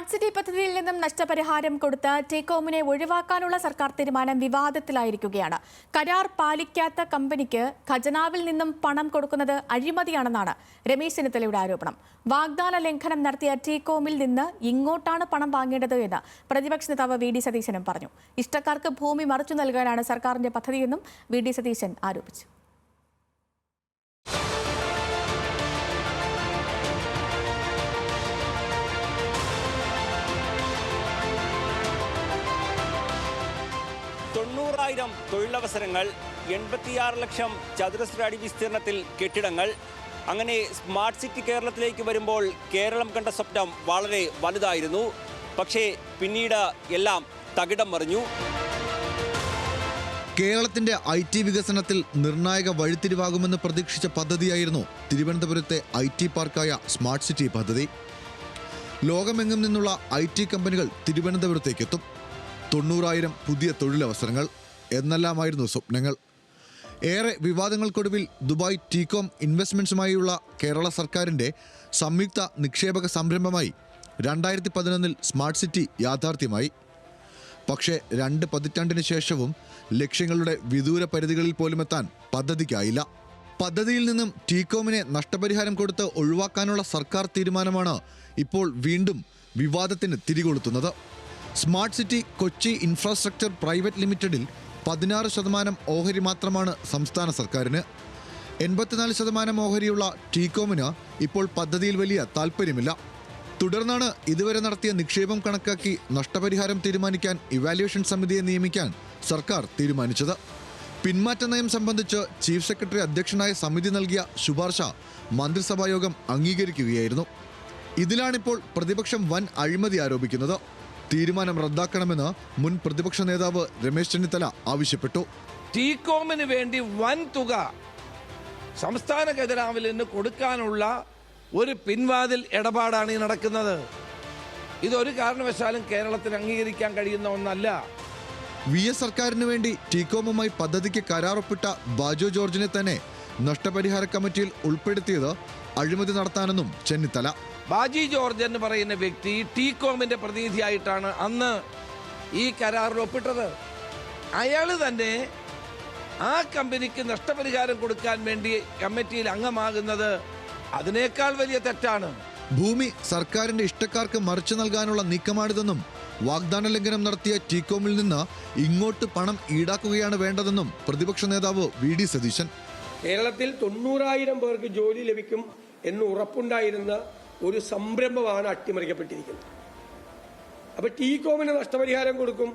Smart city പദ്ധതിയിൽ നിന്നും നഷ്ടപരിഹാരം കൊടുത്ത് ടേക്കോമിനെ ഒഴിവാക്കാനുള്ള സർക്കാർ തീരുമാനം വിവാദത്തിലായിരിക്കുകയാണ്. കരാർ പാലിക്കാത്ത കമ്പനിക്ക് ഖജനാവിൽ നിന്നും പണം കൊടുക്കുന്നത് അഴിമതിയാണെന്നാണ് രമേശ് ചെന്നിത്തലയുടെ ആരോപണം. വാഗ്ദാന ലംഘനം നടത്തിയ ടേക്കോമിൽ നിന്ന് ഇങ്ങോട്ടാണ് പണം വാങ്ങേണ്ടത് എന്ന് പ്രതിപക്ഷ നേതാവ് വി.ഡി. സതീശനും പറഞ്ഞു. ഇഷ്ടക്കാർക്ക് ഭൂമി മറിച്ചു നൽകാനാണ് സർക്കാരിന്റെ പദ്ധതിയെന്നും വി.ഡി. സതീശൻ ആരോപിച്ചു. തൊഴിലവസരങ്ങൾ, 86 ലക്ഷം ചതുരശ്ര അടി വിസ്തീർണത്തിൽ കെട്ടിടങ്ങൾ. അങ്ങനെ സ്മാർട്ട് സിറ്റി കേരളത്തിലേക്ക് വരുമ്പോൾ കേരളം കണ്ട സ്വപ്നം വളരെ വലുതായിരുന്നു. പക്ഷേ പിന്നീട് എല്ലാം തകിടം മറിഞ്ഞു. കേരളത്തിന്റെ IT വികസനത്തിൽ നിർണായക വഴിത്തിരിവാകുമെന്ന് പ്രതീക്ഷിച്ച പദ്ധതിയായിരുന്നു തിരുവനന്തപുരത്തെ IT പാർക്കായ സ്മാർട്ട് സിറ്റി പദ്ധതി. ലോകമെങ്ങും നിന്നുള്ള IT കമ്പനികൾ തിരുവനന്തപുരത്തേക്കെത്തും. 90,000 പുതിയ തൊഴിലവസരങ്ങൾ എന്നെല്ലാമായിരുന്നു സ്വപ്നങ്ങൾ. ഏറെ വിവാദങ്ങൾക്കൊടുവിൽ ദുബായ് ടീകോം ഇൻവെസ്റ്റ്മെന്റ്സുമായുള്ള കേരള സർക്കാരിന്റെ സംയുക്ത നിക്ഷേപക സംരംഭമായി 2011 സ്മാർട്ട് സിറ്റി യാഥാർത്ഥ്യമായി. പക്ഷേ 2 പതിറ്റാണ്ടിന് ശേഷവും ലക്ഷ്യങ്ങളുടെ വിദൂര പരിധികളിൽ പോലും എത്താൻ പദ്ധതിക്കായില്ല. പദ്ധതിയിൽ നിന്നും ടീകോമിനെ നഷ്ടപരിഹാരം കൊടുത്ത് ഒഴിവാക്കാനുള്ള സർക്കാർ തീരുമാനമാണ് ഇപ്പോൾ വീണ്ടും വിവാദത്തിന് തിരികൊളുത്തുന്നത്. Smart city Kochi infrastructure private ലിമിറ്റഡിൽ 16% ഓഹരി മാത്രമാണ് സംസ്ഥാന സർക്കാരിന്. 84% ഓഹരിയുള്ള ടീകോമിന് ഇപ്പോൾ പദ്ധതിയിൽ വലിയ താൽപ്പര്യമില്ല. തുടർന്നാണ് ഇതുവരെ നടത്തിയ നിക്ഷേപം കണക്കാക്കി നഷ്ടപരിഹാരം തീരുമാനിക്കാൻ ഇവാലുവേഷൻ സമിതിയെ നിയമിക്കാൻ സർക്കാർ തീരുമാനിച്ചത്. പിന്മാറ്റ നയം സംബന്ധിച്ച് ചീഫ് സെക്രട്ടറി അധ്യക്ഷനായ സമിതി നൽകിയ ശുപാർശ മന്ത്രിസഭായോഗം അംഗീകരിക്കുകയായിരുന്നു. ഇതിലാണിപ്പോൾ പ്രതിപക്ഷം വൻ അഴിമതി ആരോപിക്കുന്നത്. തീരുമാനം റദ്ദാക്കണമെന്ന് മുൻ പ്രതിപക്ഷ നേതാവ് രമേശ് ചെന്നിത്തല ആവശ്യപ്പെട്ടു. ടീകോമിന് വേണ്ടി വൻ തുക സംസ്ഥാന ഖജനാവിൽ നിന്ന് കൊടുക്കാനുള്ള ഒരു പിൻവാതിൽ ഇടപാടാണ് ഈ നടക്കുന്നത്. ഇതൊരു കാരണവശാലും കേരളത്തിന് അംഗീകരിക്കാൻ കഴിയുന്ന ഒന്നല്ല. VS സർക്കാരിന് വേണ്ടി ടീകോമുമായി പദ്ധതിക്ക് കരാറൊപ്പിട്ട ബാജോ ജോർജിനെ തന്നെ നഷ്ടപരിഹാര കമ്മിറ്റിയിൽ ഉൾപ്പെടുത്തിയത് അഴിമതി നടത്താനെന്നും ചെന്നിത്തല. ബാജി ജോർജ് എന്ന് പറയുന്ന വ്യക്തി ടീകോമിന്റെ പ്രതിനിധിയായിട്ടാണ് അന്ന് ഈ കരാറിൽ ഒപ്പിട്ടത്. അയാൾ തന്നെ ആ കമ്പനിക്ക് നഷ്ടപരിഹാരം കൊടുക്കാൻ വേണ്ടി കമ്മിറ്റിയിൽ അംഗമാകുന്നത് അതിനേക്കാൾ വലിയ തെറ്റാണ്. ഭൂമി സർക്കാരിന്റെ ഇഷ്ടക്കാർക്ക് മറിച്ചു നൽകാനുള്ള നീക്കമാണിതെന്നും വാഗ്ദാന ലംഘനം നടത്തിയ ടീകോമിൽ നിന്ന് ഇങ്ങോട്ട് പണം ഈടാക്കുകയാണ് വേണ്ടതെന്നും പ്രതിപക്ഷ നേതാവ് വി.ഡി. സതീശൻ. കേരളത്തിൽ 90,000 പേർക്ക് ജോലി ലഭിക്കും എന്ന് ഉറപ്പുണ്ടായിരുന്ന ഒരു സംരംഭമാണ് അട്ടിമറിക്കപ്പെട്ടിരിക്കുന്നത്. അപ്പൊ ടീകോമിന് നഷ്ടപരിഹാരം കൊടുക്കും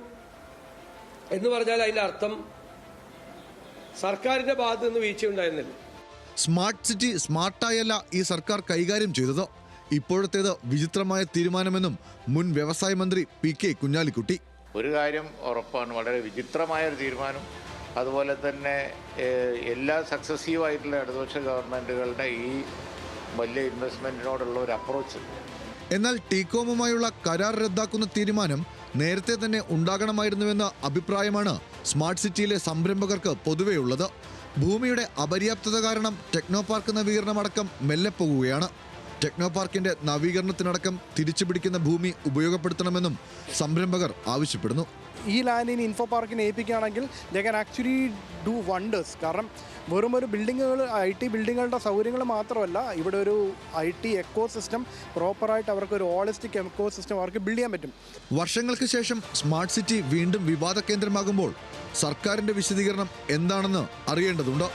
എന്ന് പറഞ്ഞാൽ അതിന്റെ അർത്ഥം സർക്കാരിന്റെ ഭാഗത്ത് നിന്ന് വീഴ്ചയുണ്ടായിരുന്നില്ല. സ്മാർട്ട് സിറ്റി സ്മാർട്ടായല്ല ഈ സർക്കാർ കൈകാര്യം ചെയ്തത്. ഇപ്പോഴത്തേത് വിചിത്രമായ തീരുമാനമെന്നും മുൻ വ്യവസായ മന്ത്രി PK കുഞ്ഞാലിക്കുട്ടി. ഒരു കാര്യം ഉറപ്പാണ്, വളരെ വിചിത്രമായ ഒരു തീരുമാനം. അതുപോലെ തന്നെ എല്ലാ സക്സസീവായിട്ടുള്ള ഇടതുപക്ഷ ഗവൺമെന്റുകളുടെ ഈ വലിയ ഇൻവെസ്റ്റ്മെന്റിനോടുള്ള ഒരു അപ്രോച്ച്. എന്നാൽ ടീകോമുമായുള്ള കരാർ റദ്ദാക്കുന്ന തീരുമാനം നേരത്തെ തന്നെ ഉണ്ടാകണമായിരുന്നുവെന്ന അഭിപ്രായമാണ് സ്മാർട്ട് സിറ്റിയിലെ സംരംഭകർക്ക് പൊതുവെയുള്ളത്. ഭൂമിയുടെ അപര്യാപ്തത കാരണം ടെക്നോ പാർക്ക് നവീകരണമടക്കം മെല്ലെ പോകുകയാണ്. ടെക്നോ പാർക്കിന്റെ നവീകരണത്തിനടക്കം തിരിച്ചുപിടിക്കുന്ന ഭൂമി ഉപയോഗപ്പെടുത്തണമെന്നും സംരംഭകർ ആവശ്യപ്പെടുന്നു. ഈ ലാൻഡിന് ഇൻഫോ പാർക്കിനെ ഏൽപ്പിക്കുകയാണെങ്കിൽ they can actually do wonders. കാരണം വെറും ഒരു ബിൽഡിങ്ങുകൾ IT ബിൽഡിങ്ങുകളുടെ സൗകര്യങ്ങൾ മാത്രമല്ല, ഇവിടെ ഒരു IT എക്കോ സിസ്റ്റം പ്രോപ്പറായിട്ട് അവർക്ക് ഒരു ഹോളിസ്റ്റിക് എക്കോ സിസ്റ്റം അവർക്ക് ബിൽഡ് ചെയ്യാൻ പറ്റും. വർഷങ്ങൾക്ക് ശേഷം സ്മാർട്ട് സിറ്റി വീണ്ടും വിവാദ കേന്ദ്രമാകുമ്പോൾ സർക്കാരിന്റെ വിശദീകരണം എന്താണെന്ന് അറിയേണ്ടതുണ്ട്.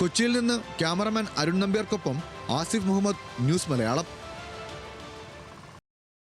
കൊച്ചിയിൽ നിന്ന് ക്യാമറമാൻ അരുൺ നമ്പ്യാർക്കൊപ്പം ആസിഫ് മുഹമ്മദ്, ന്യൂസ് മലയാളം.